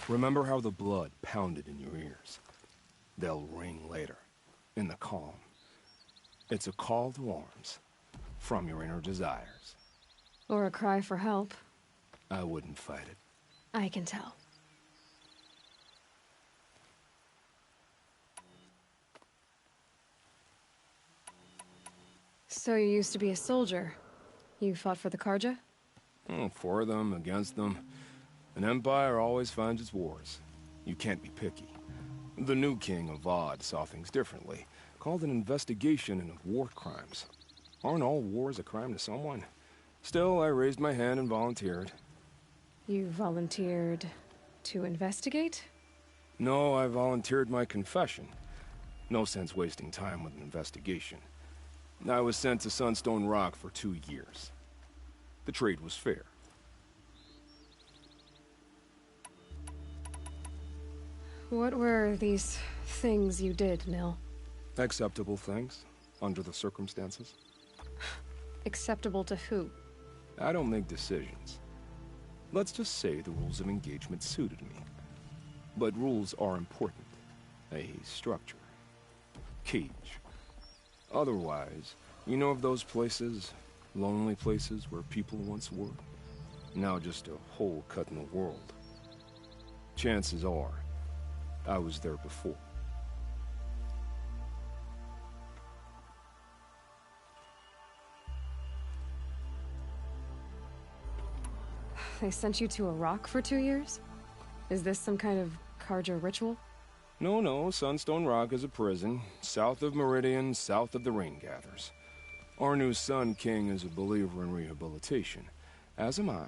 Remember how the blood pounded in your ears. They'll ring later, in the calm. It's a call to arms, from your inner desires. Or a cry for help. I wouldn't fight it. I can tell. So you used to be a soldier. You fought for the Karja? For them, against them. An empire always finds its wars. You can't be picky. The new king of Vod saw things differently. Called an investigation into war crimes. Aren't all wars a crime to someone? Still, I raised my hand and volunteered. You volunteered to investigate? No, I volunteered my confession. No sense wasting time with an investigation. I was sent to Sunstone Rock for 2 years. The trade was fair. What were these things you did, Nil? Acceptable things, under the circumstances. Acceptable to who? I don't make decisions. Let's just say the rules of engagement suited me. But rules are important. A structure. Cage. Otherwise, you know of those places, lonely places where people once were? Now just a hole cut in the world. Chances are, I was there before. They sent you to a rock for 2 years? Is this some kind of Karja ritual? No, Sunstone Rock is a prison, south of Meridian, south of the Raingathers. Our new Sun King is a believer in rehabilitation, as am I.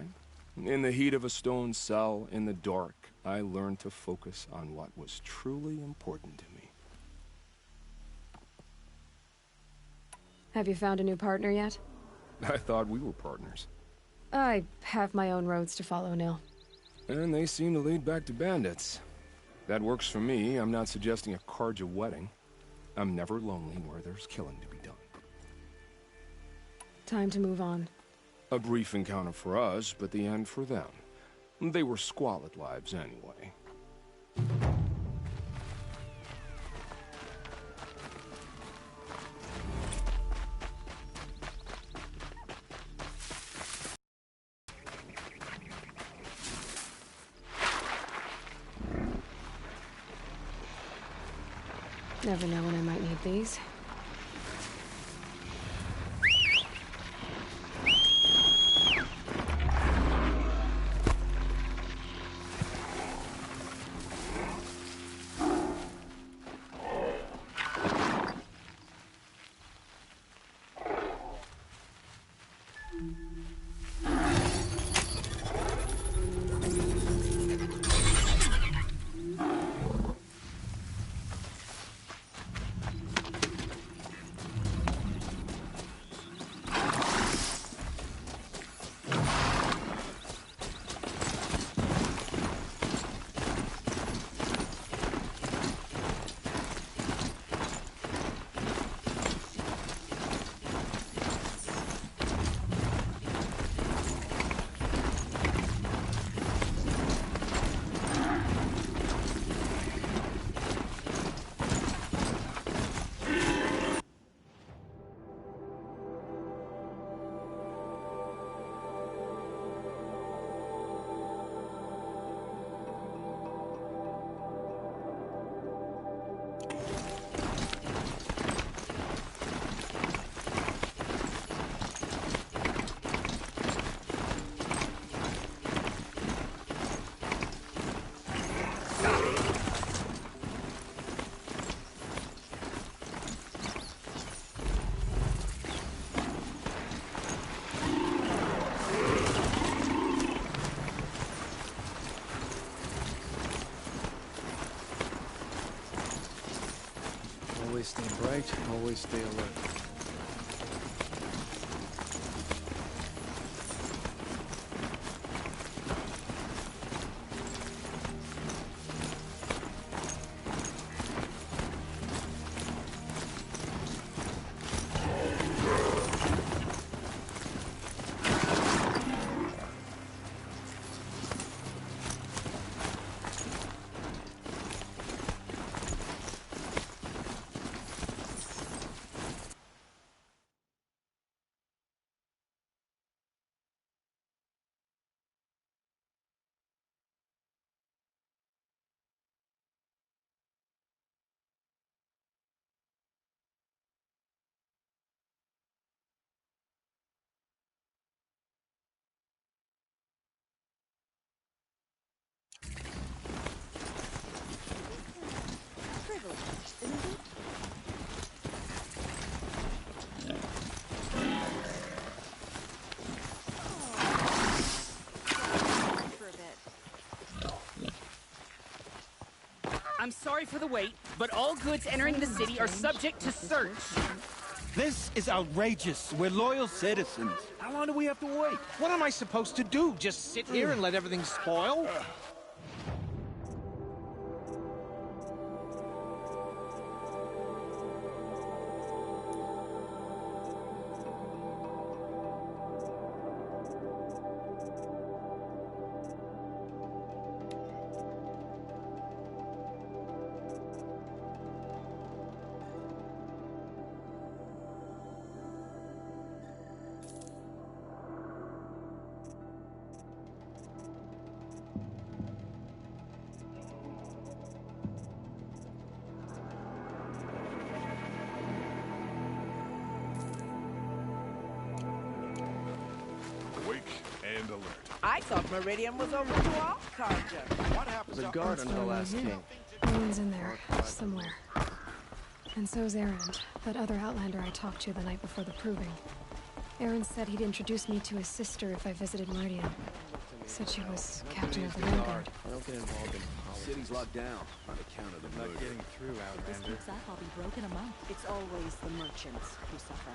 In the heat of a stone cell, in the dark, I learned to focus on what was truly important to me. Have you found a new partner yet? I thought we were partners. I have my own roads to follow, Nil. And they seem to lead back to bandits. That works for me. I'm not suggesting a Karja wedding. I'm never lonely where there's killing to be done. Time to move on. A brief encounter for us, but the end for them. They were squalid lives anyway. Never know when I might need these. Always stay bright, always stay alert. isn't it? I'm sorry for the wait, but all goods entering the city are subject to search. This is outrageous. We're loyal citizens. How long do we have to wait? What am I supposed to do? Just sit here and let everything spoil? Awake and alert. I thought Meridian was over to all Carja. What happened to guard on the last king? Owen's in there, somewhere. And so's Erend, that other Outlander I talked to the night before the proving. Erend said he'd introduce me to his sister if I visited Meridian. Said she was captain of the Vanguard. I don't get involved in politics. City's locked down on account of the Not murder. getting through, If this Outlander. keeps up, I'll be broke in a month. It's always the merchants who suffer.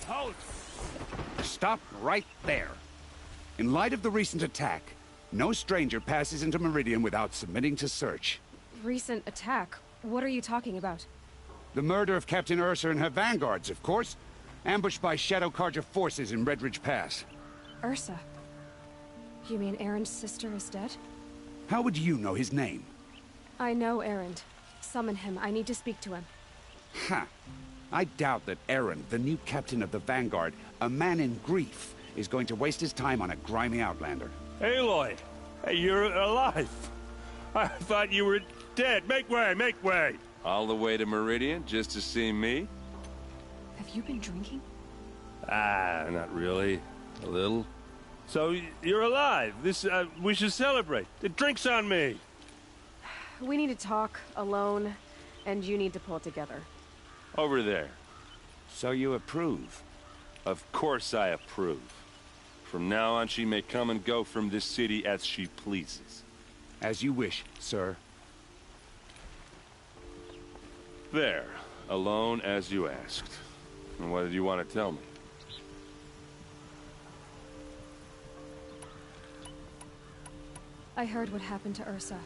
Halt! Stop right there. In light of the recent attack, no stranger passes into Meridian without submitting to search. Recent attack? What are you talking about? The murder of Captain Ursa and her vanguards, of course. Ambushed by Shadow Carja forces in Redridge Pass. Ursa? You mean Erend's sister is dead? How would you know his name? I know Erend. Summon him. I need to speak to him. Ha! I doubt that Erend, the new captain of the Vanguard, a man in grief, is going to waste his time on a grimy Outlander. Aloy! Hey, you're alive! I thought you were dead. Make way, make way! All the way to Meridian just to see me? Have you been drinking? Ah, not really. A little. So, you're alive. We should celebrate. The drink's on me. We need to talk, alone, and you need to pull it together. Over there. So you approve? Of course I approve. From now on, she may come and go from this city as she pleases. As you wish, sir. There. Alone as you asked. And what did you want to tell me? I heard what happened to Ursa.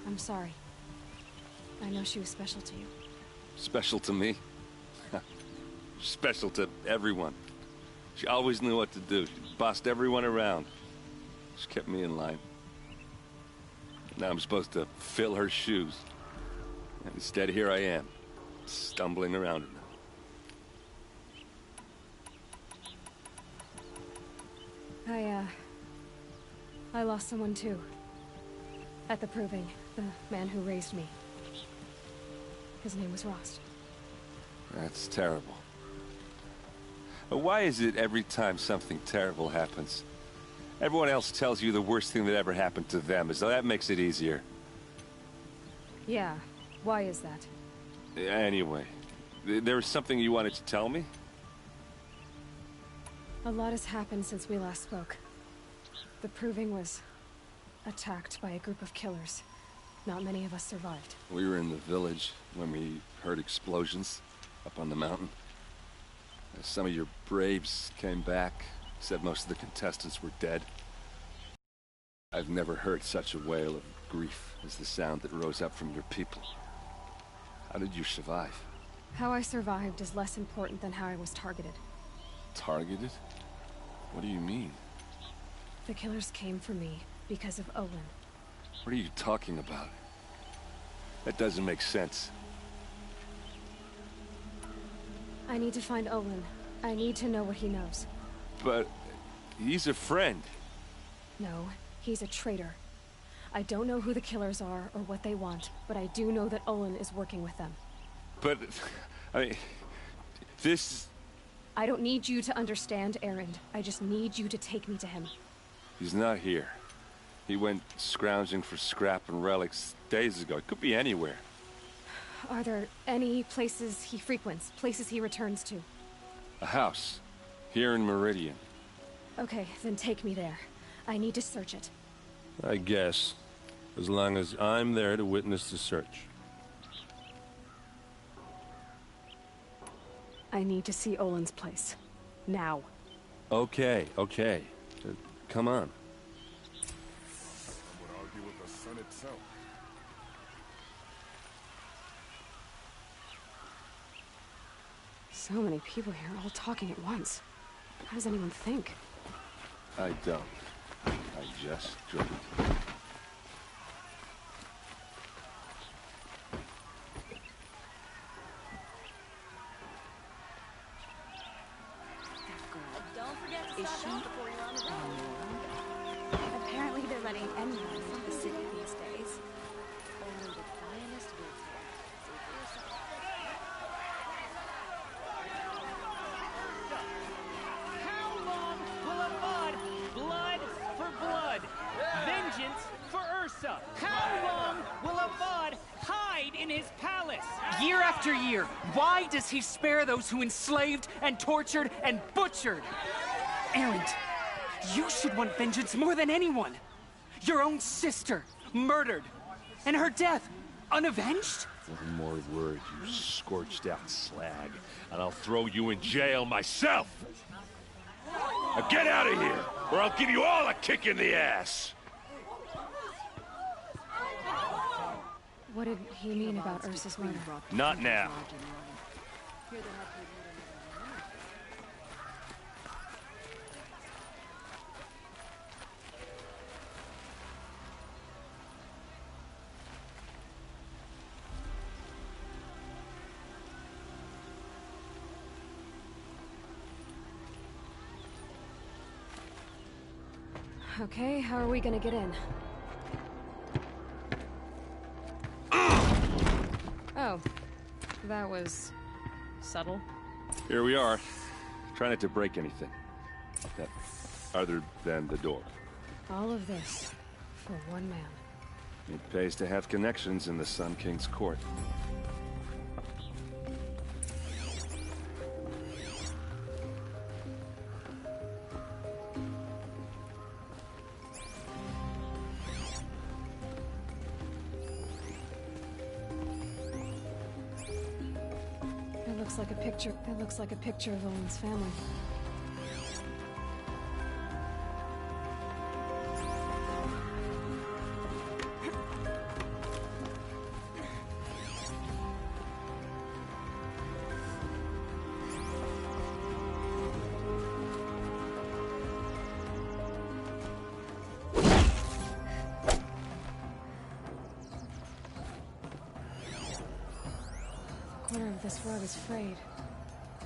I'm sorry. I know she was special to you. Special to me? Special to everyone. She always knew what to do. She bossed everyone around. She kept me in line. Now I'm supposed to fill her shoes. And instead, here I am, stumbling around in them. I lost someone too. At the proving, the man who raised me. His name was Rost. That's terrible. But why is it every time something terrible happens, everyone else tells you the worst thing that ever happened to them, as though that makes it easier? Yeah, why is that? Anyway, there was something you wanted to tell me? A lot has happened since we last spoke. The proving was attacked by a group of killers. Not many of us survived. We were in the village when we heard explosions up on the mountain. Some of your braves came back, said most of the contestants were dead. I've never heard such a wail of grief as the sound that rose up from your people. How did you survive? How I survived is less important than how I was targeted. Targeted? What do you mean? The killers came for me because of Olin. What are you talking about? That doesn't make sense. I need to find Olin. I need to know what he knows. But he's a friend. No, he's a traitor. I don't know who the killers are or what they want, but I do know that Olin is working with them. But, I mean, this... I don't need you to understand, Erend. I just need you to take me to him. He's not here. He went scrounging for scrap and relics days ago. It could be anywhere. Are there any places he frequents? Places he returns to? A house. Here in Meridian. Okay, then take me there. I need to search it. I guess. As long as I'm there to witness the search. I need to see Olin's place. Now. Okay. Come on. Some would argue with the sun itself. So many people here, all talking at once. How does anyone think? I don't. I just drink. Don't forget to stop out before you're on the road. Apparently they're letting anyone into the city these days. Only the finest goods here. See for yourself. How long will a blood for blood, vengeance for Ursa? How long will a hide in his palace? Year after year, why does he spare those who enslaved and tortured and butchered? Erend, you should want vengeance more than anyone. Your own sister, murdered, and her death, unavenged? One more word, you scorched out slag, and I'll throw you in jail myself! Now get out of here, or I'll give you all a kick in the ass! What did he mean about Ursa's murder? Not now. Okay, how are we gonna get in? Oh, that was subtle. Here we are. Try not to break anything. That, other than the door. All of this for one man. It pays to have connections in the Sun King's court. It looks like a picture of Olin's family. The corner of this rug is frayed.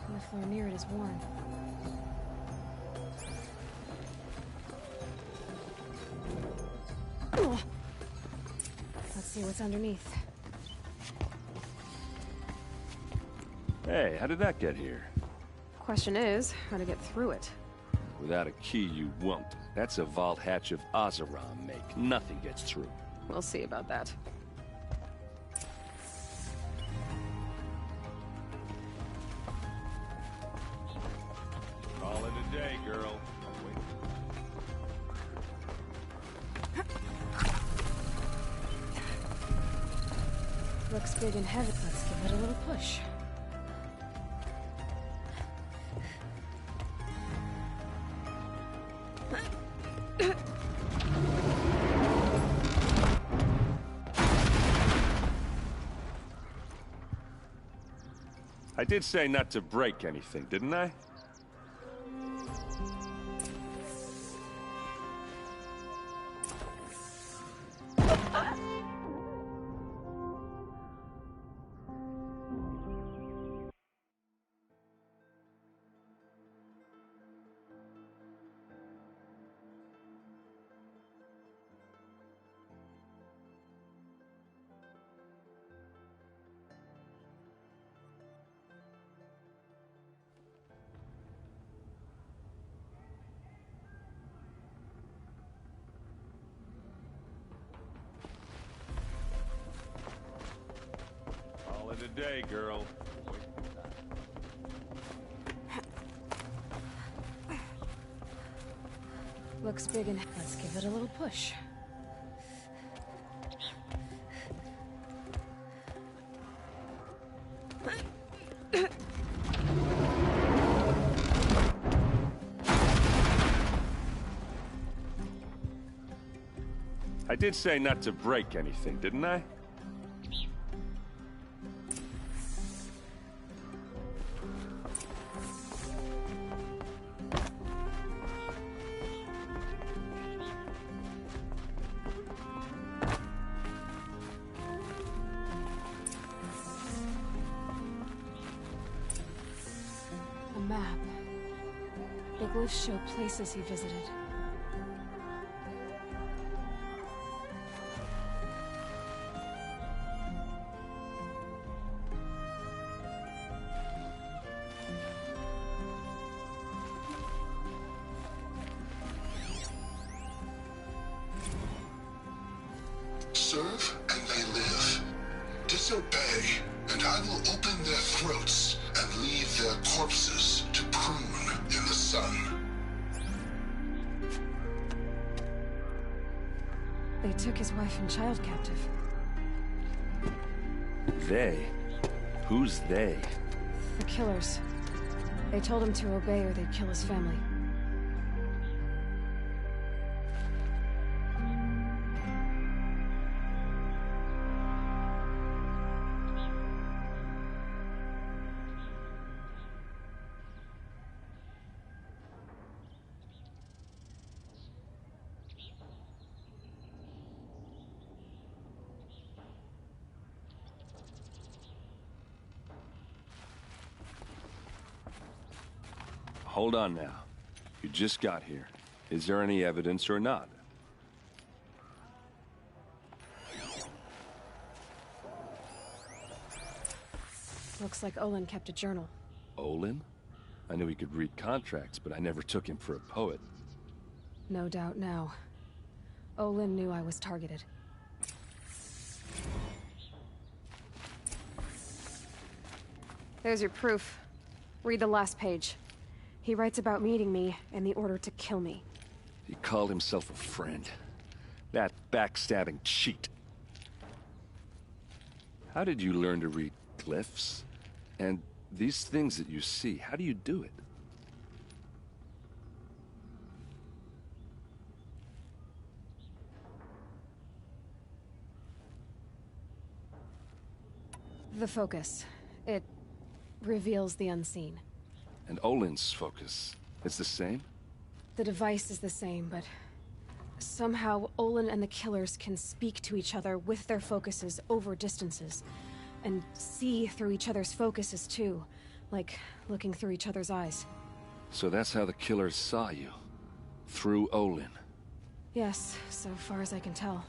And the floor near it is worn. Let's see what's underneath. Hey, how did that get here? Question is, how to get through it. Without a key, you won't. That's a vault hatch of Oseram make. Nothing gets through. We'll see about that. Call it a day, girl. Looks big and heavy. Let's give it a little push. I did say not to break anything, didn't I? day, girl. Looks big and let's give it a little push. I did say not to break anything, didn't I? A map. The glyphs show places he visited. Serve and they live. Disobey, and I will open their throats and leave their corpses to prune in the sun. They took his wife and child captive. They? Who's they? The killers. They told him to obey or they'd kill his family. Hold on now. You just got here. Is there any evidence or not? Looks like Olin kept a journal. Olin? I knew he could read contracts, but I never took him for a poet. No doubt now. Olin knew I was targeted. There's your proof. Read the last page. He writes about meeting me and the order to kill me. He called himself a friend. That backstabbing cheat. How did you learn to read glyphs? And these things that you see, how do you do it? The focus. It reveals the unseen. And Olin's focus, it's the same? The device is the same, but somehow Olin and the killers can speak to each other with their focuses over distances. And see through each other's focuses too, like looking through each other's eyes. So that's how the killers saw you? Through Olin? Yes, so far as I can tell.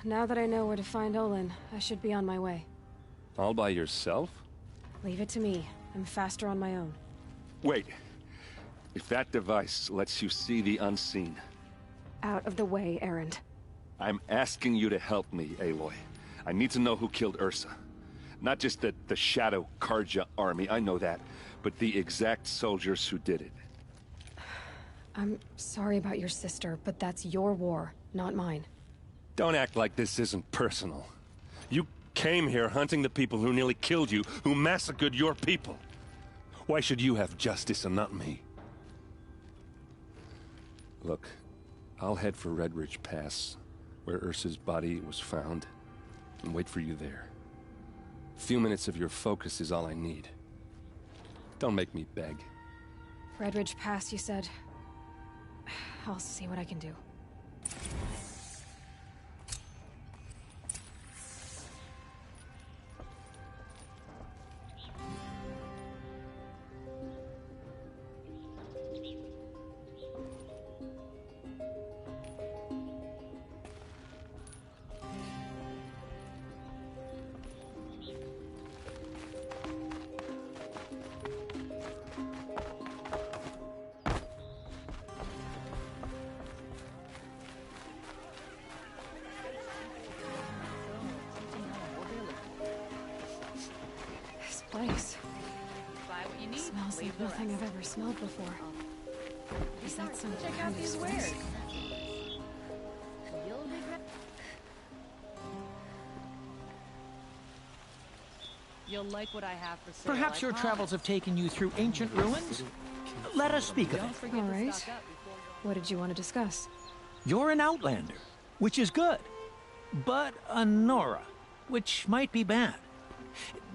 Now that I know where to find Olin, I should be on my way. All by yourself? Leave it to me. I'm faster on my own. Wait. If that device lets you see the unseen... Out of the way, Erend. I'm asking you to help me, Aloy. I need to know who killed Ursa. Not just the Shadow Carja army, I know that, but the exact soldiers who did it. I'm sorry about your sister, but that's your war, not mine. Don't act like this isn't personal. You came here hunting the people who nearly killed you, who massacred your people. Why should you have justice and not me? Look, I'll head for Red Ridge Pass, where Ursa's body was found, and wait for you there. A few minutes of your focus is all I need. Don't make me beg. Red Ridge Pass, you said? I'll see what I can do. place. Buy what you need. Smells leave like the nothing rest. I've ever smelled before. Is that some Check kind out of these spice? wares. You'll regret. You'll like what I have for sale. Perhaps your travels have taken you through ancient ruins? Let us speak of it. All right. What did you want to discuss? You're an outlander, which is good. But a Nora, which might be bad.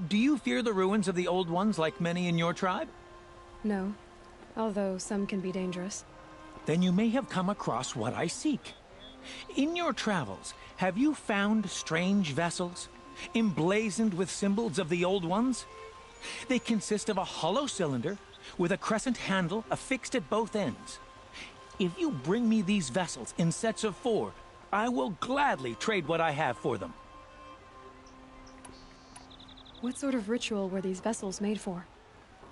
Do you fear the ruins of the old ones like many in your tribe? No, although some can be dangerous. Then you may have come across what I seek. In your travels, have you found strange vessels, emblazoned with symbols of the old ones? They consist of a hollow cylinder with a crescent handle affixed at both ends. If you bring me these vessels in sets of 4, I will gladly trade what I have for them. What sort of ritual were these vessels made for?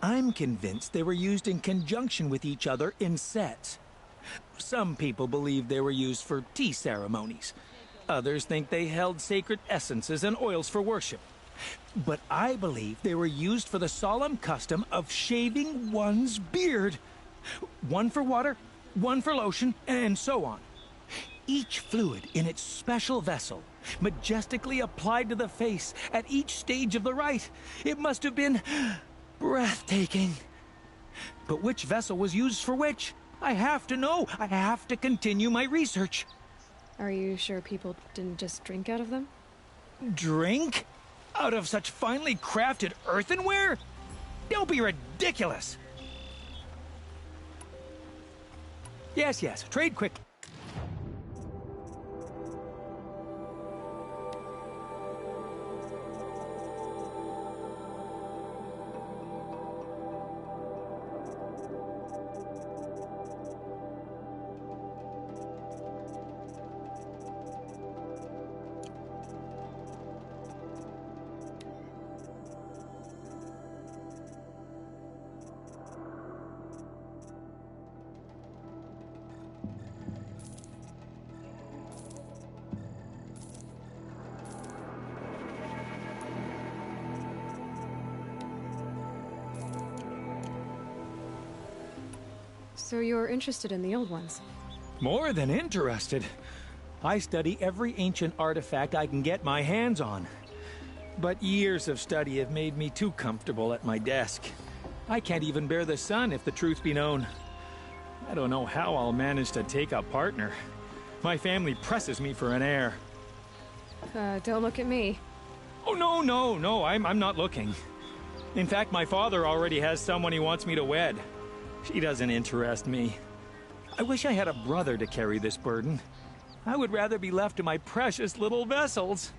I'm convinced they were used in conjunction with each other in sets. Some people believe they were used for tea ceremonies. Others think they held sacred essences and oils for worship. But I believe they were used for the solemn custom of shaving one's beard. One for water, one for lotion, and so on. Each fluid in its special vessel, majestically applied to the face at each stage of the rite. It must have been breathtaking. But which vessel was used for which? I have to know. I have to continue my research. Are you sure people didn't just drink out of them? Drink? Out of such finely crafted earthenware? Don't be ridiculous. Yes, trade quick. So you're interested in the old ones? More than interested. I study every ancient artifact I can get my hands on. But years of study have made me too comfortable at my desk. I can't even bear the sun, if the truth be known. I don't know how I'll manage to take a partner. My family presses me for an heir. Don't look at me. Oh, no, I'm not looking. In fact, my father already has someone he wants me to wed. She doesn't interest me. I wish I had a brother to carry this burden. I would rather be left to my precious little vessels.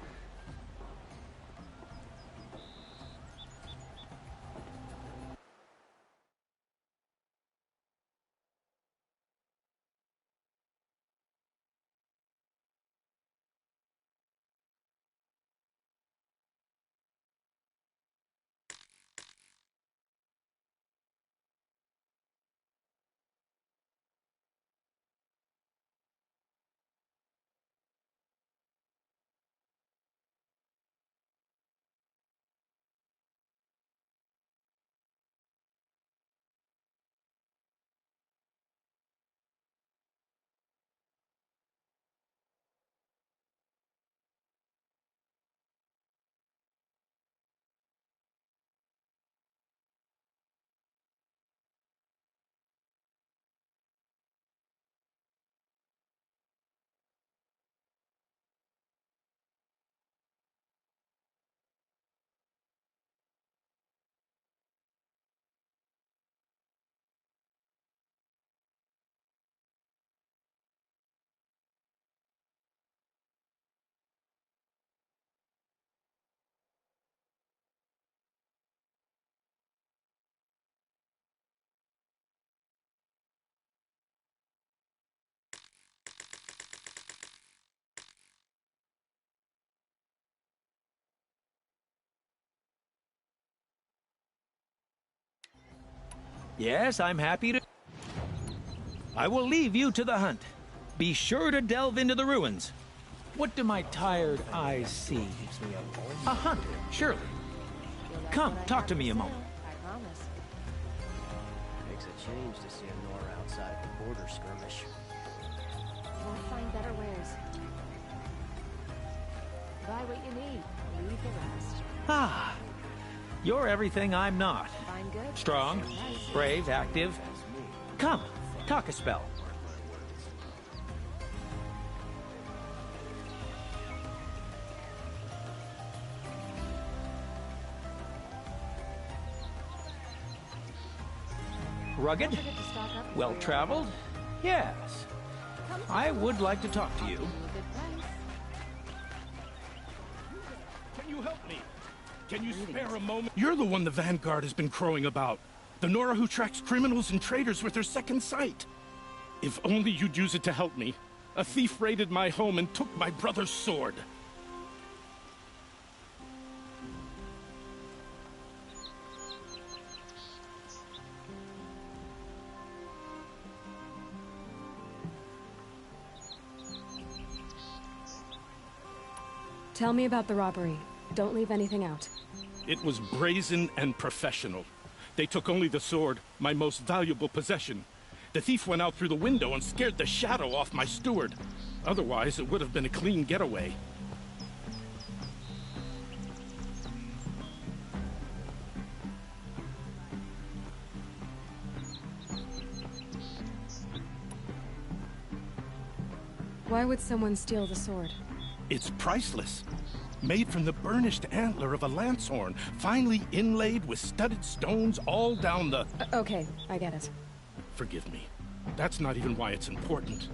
Yes, I'm happy to... I will leave you to the hunt. Be sure to delve into the ruins. What do my tired eyes see? A hunter, surely. Come, talk to me a moment. I promise. Makes a change to see a Nora outside the border skirmish. We'll find better wares. Buy what you need. Leave the rest. Ah, you're everything I'm not. Find good. Strong, brave, active. Come, talk a spell. Rugged? Well-traveled? Yes. I would like to talk to you. Can you help me? Can you spare a moment? You're the one the Vanguard has been crowing about. The Nora who tracks criminals and traitors with her second sight. If only you'd use it to help me. A thief raided my home and took my brother's sword. Tell me about the robbery. Don't leave anything out. It was brazen and professional. They took only the sword, my most valuable possession. The thief went out through the window and scared the shadow off my steward. Otherwise, it would have been a clean getaway. Why would someone steal the sword? It's priceless. Made from the burnished antler of a lancehorn, finely inlaid with studded stones all down the... Okay, I get it. Forgive me. That's not even why it's important.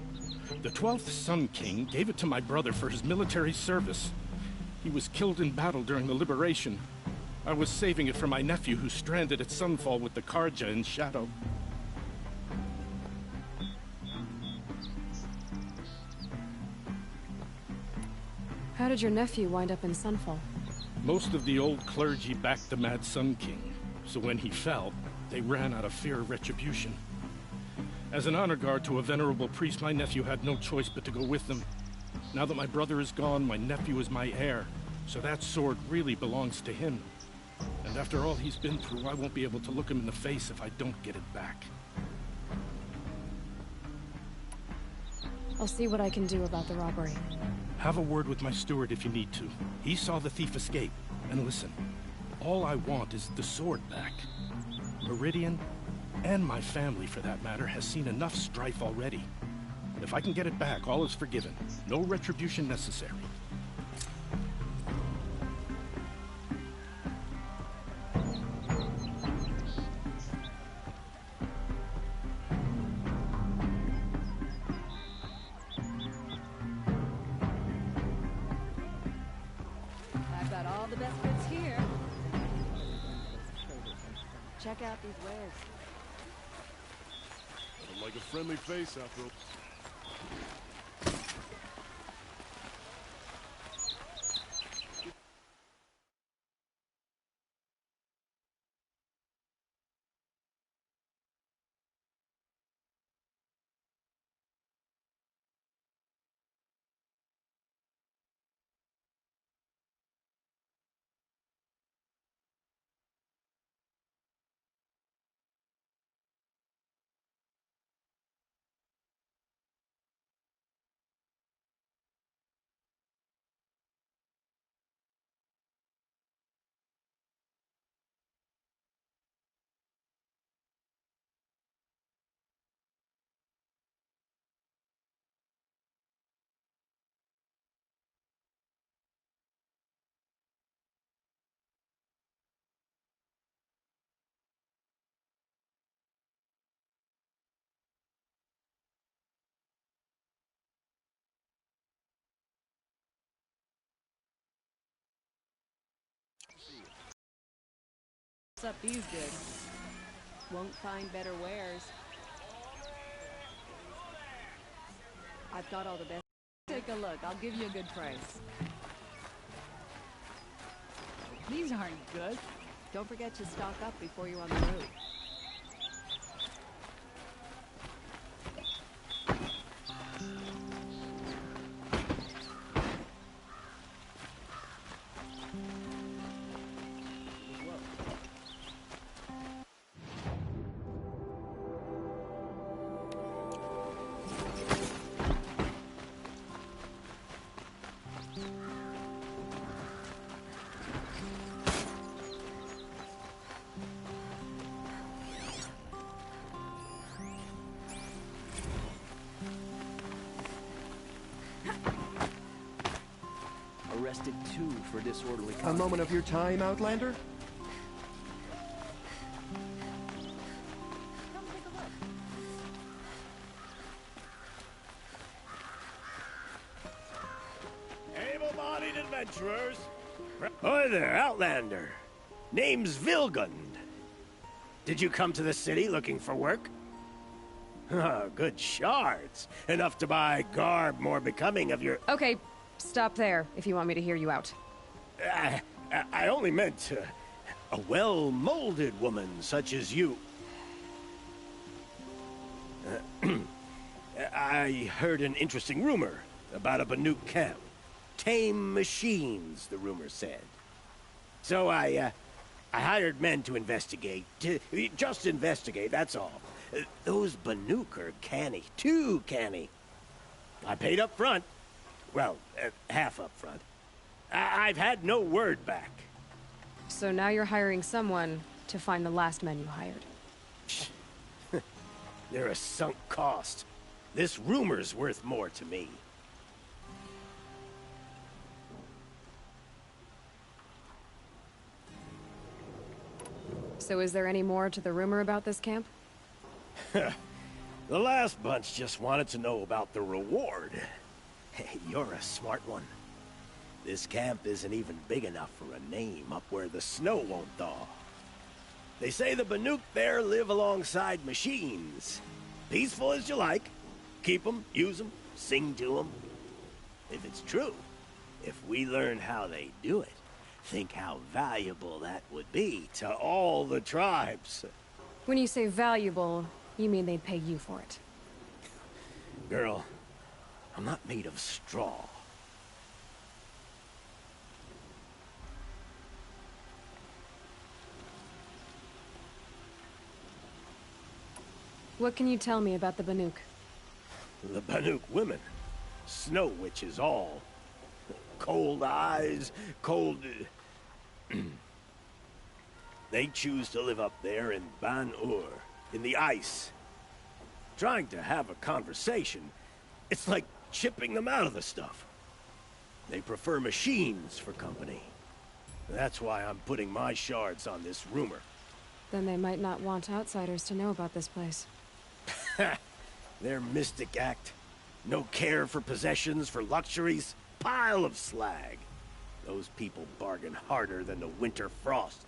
The 12th Sun King gave it to my brother for his military service. He was killed in battle during the liberation. I was saving it for my nephew who's stranded at Sunfall with the Karja in Shadow. How did your nephew wind up in Sunfall? Most of the old clergy backed the Mad Sun King, so when he fell, they ran out of fear of retribution. As an honor guard to a venerable priest, my nephew had no choice but to go with them. Now that my brother is gone, my nephew is my heir, so that sword really belongs to him. And after all he's been through, I won't be able to look him in the face if I don't get it back. I'll see what I can do about the robbery. Have a word with my steward if you need to. He saw the thief escape. And listen, all I want is the sword back. Meridian, and my family for that matter, has seen enough strife already. If I can get it back, all is forgiven. No retribution necessary. I've got all the best goods here. Check out these wares. I'd like a friendly face after all. What's up these goods? Won't find better wares. I've got all the best. Take a look. I'll give you a good price. These aren't good. Don't forget to stock up before you're on the road. arrested too for disorderly A conduct. moment of your time, Outlander? Able-bodied adventurers. Hi there, Outlander. Name's Vilgund. Did you come to the city looking for work? Good shards. Enough to buy garb more becoming of your... Okay, stop there if you want me to hear you out. I only meant a well-molded woman such as you. I heard an interesting rumor about a Banuk camp. Tame machines, the rumor said. So I hired men to investigate. Just investigate, that's all. Those Banuk are canny. Too canny. I paid up front. Well, half up front. I've had no word back. So now you're hiring someone to find the last men you hired. They're a sunk cost. This rumor's worth more to me. So is there any more to the rumor about this camp? The last bunch just wanted to know about the reward. Hey, you're a smart one. This camp isn't even big enough for a name up where the snow won't thaw. They say the Banuk there live alongside machines. Peaceful as you like. Keep them, use them, sing to them. If it's true, if we learn how they do it, think how valuable that would be to all the tribes. When you say valuable, you mean they'd pay you for it. Girl, I'm not made of straw. What can you tell me about the Banuk? The Banuk women. Snow witches all. Cold eyes, cold... They choose to live up there in Ban-Ur, in the ice. Trying to have a conversation, it's like chipping them out of the stuff. They prefer machines for company. That's why I'm putting my shards on this rumor. Then they might not want outsiders to know about this place. Their mystic act. No care for possessions, for luxuries. Pile of slag. Those people bargain harder than the winter frost.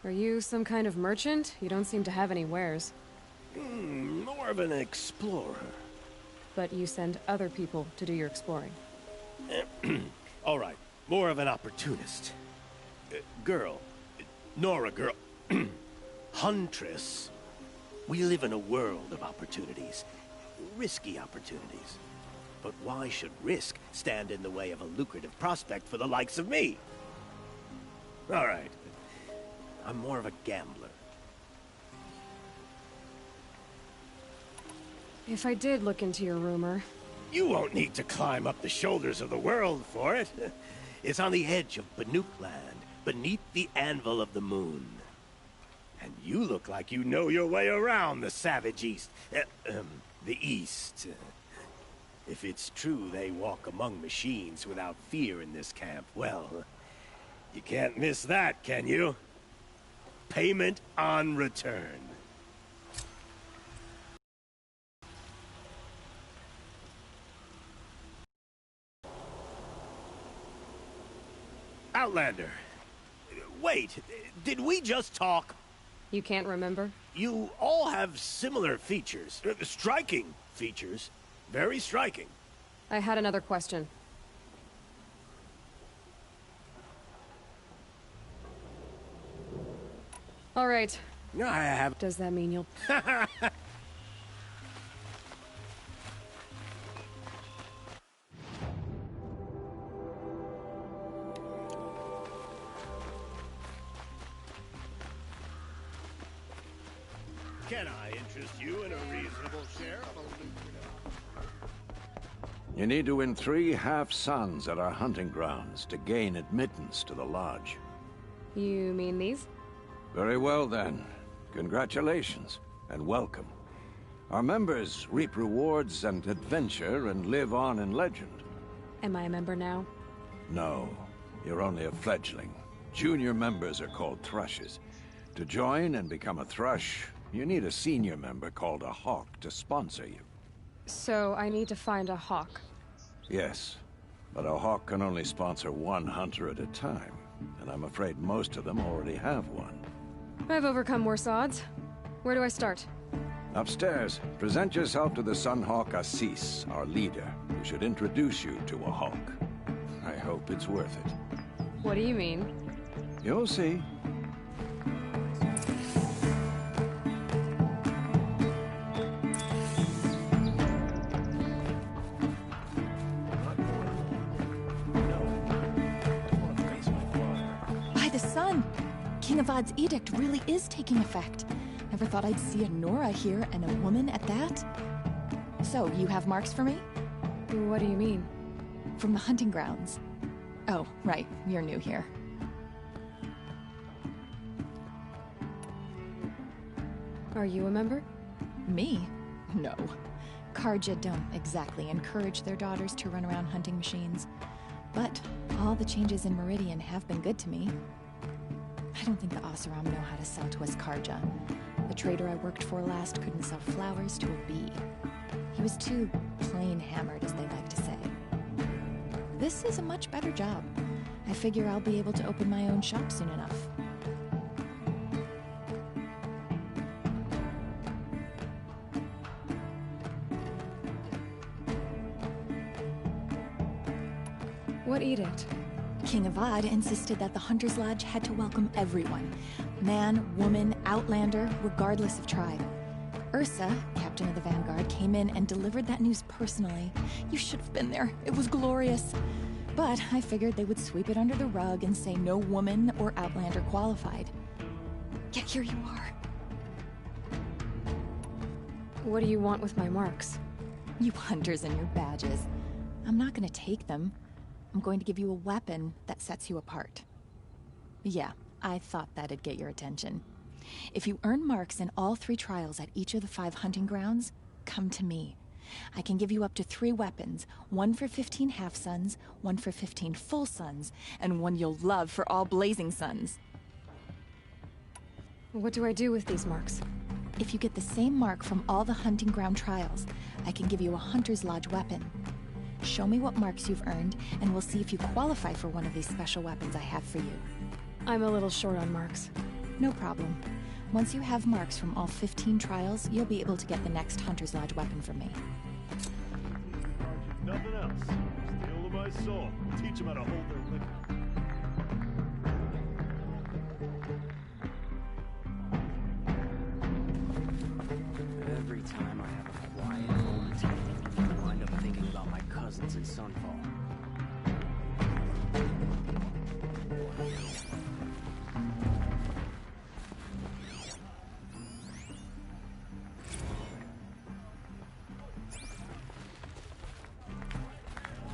Are you some kind of merchant? You don't seem to have any wares. More of an explorer. But you send other people to do your exploring. All right, more of an opportunist. Girl. Nora girl. Huntress. We live in a world of opportunities. Risky opportunities. But why should risk stand in the way of a lucrative prospect for the likes of me? All right. I'm more of a gambler. If I did look into your rumor... You won't need to climb up the shoulders of the world for it. It's on the edge of Banuk land, beneath the anvil of the moon. And you look like you know your way around the savage East. The East. If it's true they walk among machines without fear in this camp, well, you can't miss that, can you? Payment on return. Outlander. Wait, did we just talk? You can't remember? You all have similar features. Striking features. Very striking. I had another question. All right. I have... Does that mean you'll... Can I interest you in a reasonable share of a lucrative... You need to win 3 half-suns at our hunting grounds to gain admittance to the lodge. You mean these? Very well, then. Congratulations, and welcome. Our members reap rewards and adventure and live on in legend. Am I a member now? No, you're only a fledgling. Junior members are called thrushes. To join and become a thrush, you need a senior member called a hawk to sponsor you. So I need to find a hawk. Yes, but a hawk can only sponsor 1 hunter at a time, and I'm afraid most of them already have one. I've overcome worse odds. Where do I start? Upstairs, present yourself to the Sunhawk Assis, our leader, who should introduce you to a hawk. I hope it's worth it. What do you mean? You'll see. King Avad's edict really is taking effect. Never thought I'd see a Nora here, and a woman at that. So, you have marks for me? What do you mean? From the hunting grounds. Oh, right. You're new here. Are you a member? Me? No. Carja don't exactly encourage their daughters to run around hunting machines. But all the changes in Meridian have been good to me. I don't think the Oseram know how to sell to us Carja. The trader I worked for last couldn't sell flowers to a bee. He was too plain-hammered, as they like to say. This is a much better job. I figure I'll be able to open my own shop soon enough. What edict? King Avad insisted that the Hunter's Lodge had to welcome everyone. Man, woman, outlander, regardless of tribe. Ursa, captain of the Vanguard, came in and delivered that news personally. You should have been there. It was glorious. But I figured they would sweep it under the rug and say no woman or outlander qualified. Yet here you are. What do you want with my marks? You hunters and your badges. I'm not gonna take them. I'm going to give you a weapon that sets you apart. Yeah, I thought that'd get your attention. If you earn marks in all 3 trials at each of the 5 hunting grounds, come to me. I can give you up to 3 weapons, 1 for 15 half-suns, 1 for 15 full suns, and 1 you'll love for all blazing suns. What do I do with these marks? If you get the same mark from all the hunting ground trials, I can give you a Hunter's Lodge weapon. Show me what marks you've earned, and we'll see if you qualify for one of these special weapons I have for you. I'm a little short on marks. No problem. Once you have marks from all 15 trials, you'll be able to get the next Hunter's Lodge weapon from me. Nothing else. Steal of my soul. Teach them how to hold their liquor. Every time I have a quiet moment, I wind up thinking about my cousins in Sunfall.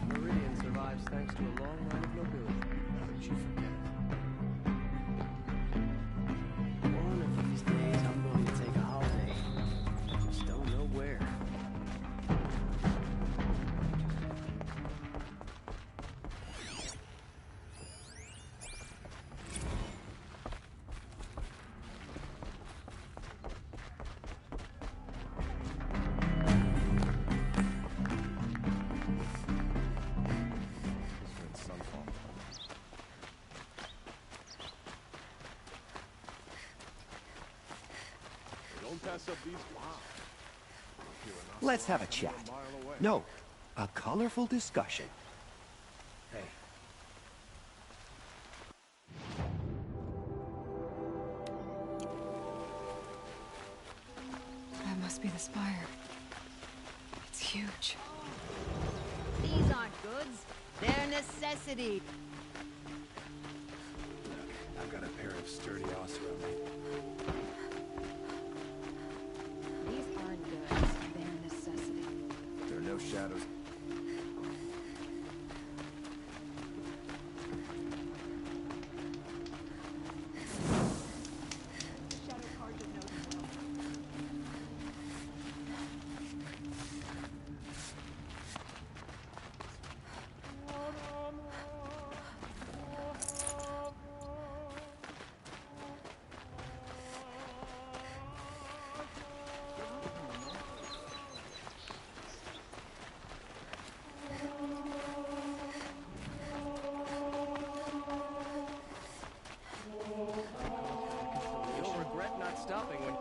Meridian survives thanks to a long line of nobility. How did you forget it? One of these days, I'm going to take a holiday. Just don't know where. Let's have a chat. No, a colorful discussion. Hey. That must be the spire. It's huge. These aren't goods. They're necessity. I've got a pair of sturdy Osro. These aren't goods. They're necessity. There are no shadows. You'll regret not stopping when...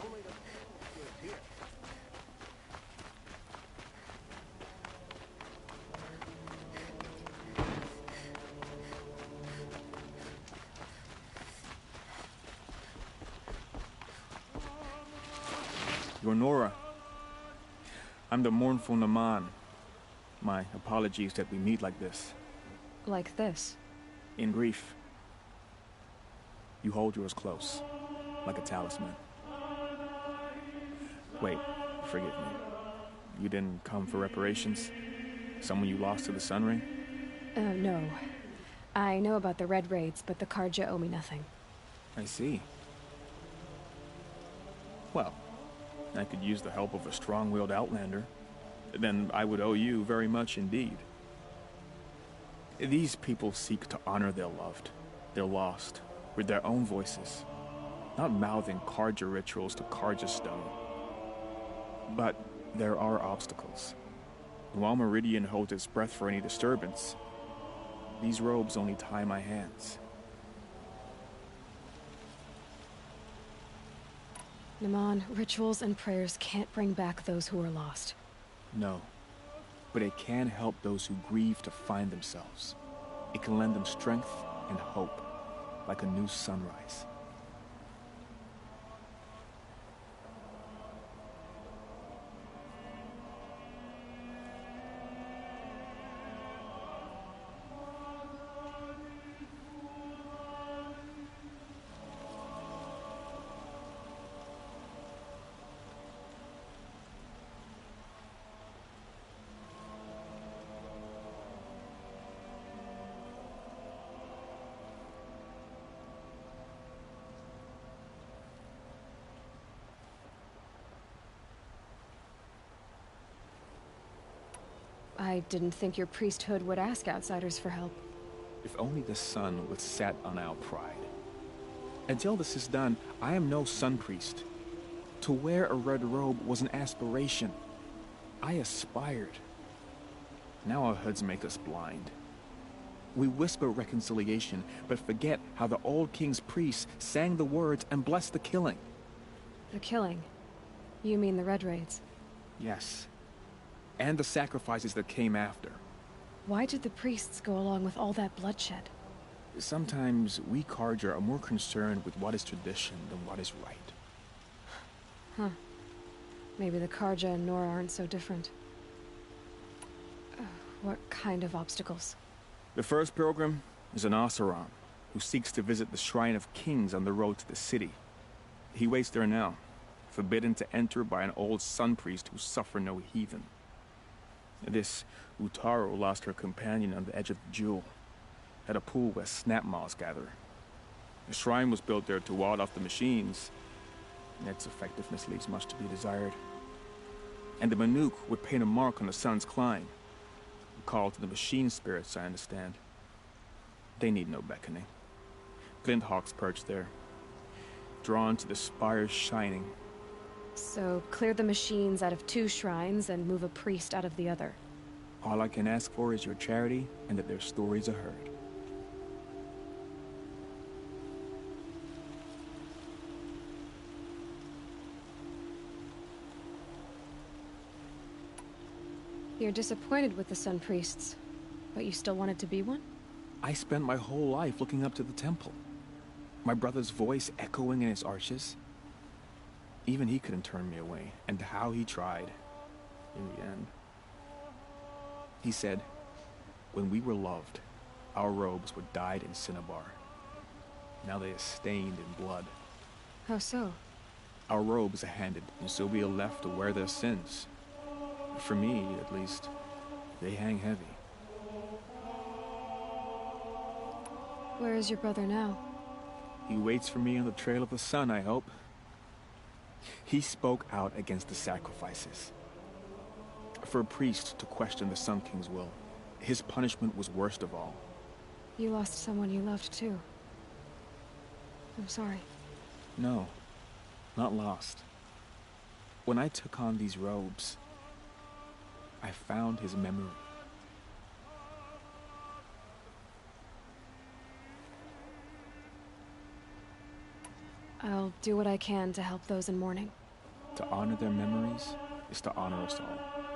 Only the good here. You're Nora. I'm the mournful Naman. My apologies that we meet like this. Like this? In grief. You hold yours close, like a talisman. Wait, forgive me. You didn't come for reparations? Someone you lost to the Sun Ring? No. I know about the Red Raids, but the Carja owe me nothing. I see. Well, I could use the help of a strong-willed outlander. Then I would owe you very much indeed. These people seek to honor their loved, their lost, with their own voices, not mouthing Carja rituals to Carja stone. But there are obstacles. While Meridian holds its breath for any disturbance, these robes only tie my hands. Naman, rituals and prayers can't bring back those who are lost. No, but it can help those who grieve to find themselves. It can lend them strength and hope, like a new sunrise. I didn't think your priesthood would ask outsiders for help. If only the sun would set on our pride. Until this is done, I am no sun priest. To wear a red robe was an aspiration. I aspired, Now our hoods make us blind. We whisper reconciliation, but forget how the old king's priests sang the words and blessed the killing. The killing? You mean the Red Raids? Yes. And the sacrifices that came after. Why did the priests go along with all that bloodshed? Sometimes we Carja are more concerned with what is tradition than what is right. Huh. Maybe the Carja and Nora aren't so different. What kind of obstacles? The first pilgrim is an Oseram, who seeks to visit the Shrine of Kings on the road to the city. He waits there now, forbidden to enter by an old sun priest who suffer no heathen. This Utaru lost her companion on the edge of the Jewel, at a pool where snap moths gather. The shrine was built there to ward off the machines, and its effectiveness leaves much to be desired. And the Manuk would paint a mark on the sun's climb, a call to the machine spirits, I understand. They need no beckoning. Glint hawks perch there, drawn to the spires shining. So, clear the machines out of 2 shrines and move a priest out of the other. All I can ask for is your charity and that their stories are heard. You're disappointed with the Sun Priests, but you still wanted to be one? I spent my whole life looking up to the temple. My brother's voice echoing in its arches. Even he couldn't turn me away, and how he tried, in the end. He said, when we were loved, our robes were dyed in cinnabar. Now they are stained in blood. How so? Our robes are handed, and so we are left to wear their sins. For me, at least, they hang heavy. Where is your brother now? He waits for me on the trail of the sun, I hope. He spoke out against the sacrifices. For a priest to question the Sun King's will, his punishment was worst of all. You lost someone you loved too. I'm sorry. No, not lost. When I took on these robes, I found his memory. I'll do what I can to help those in mourning. To honor their memories is to honor us all.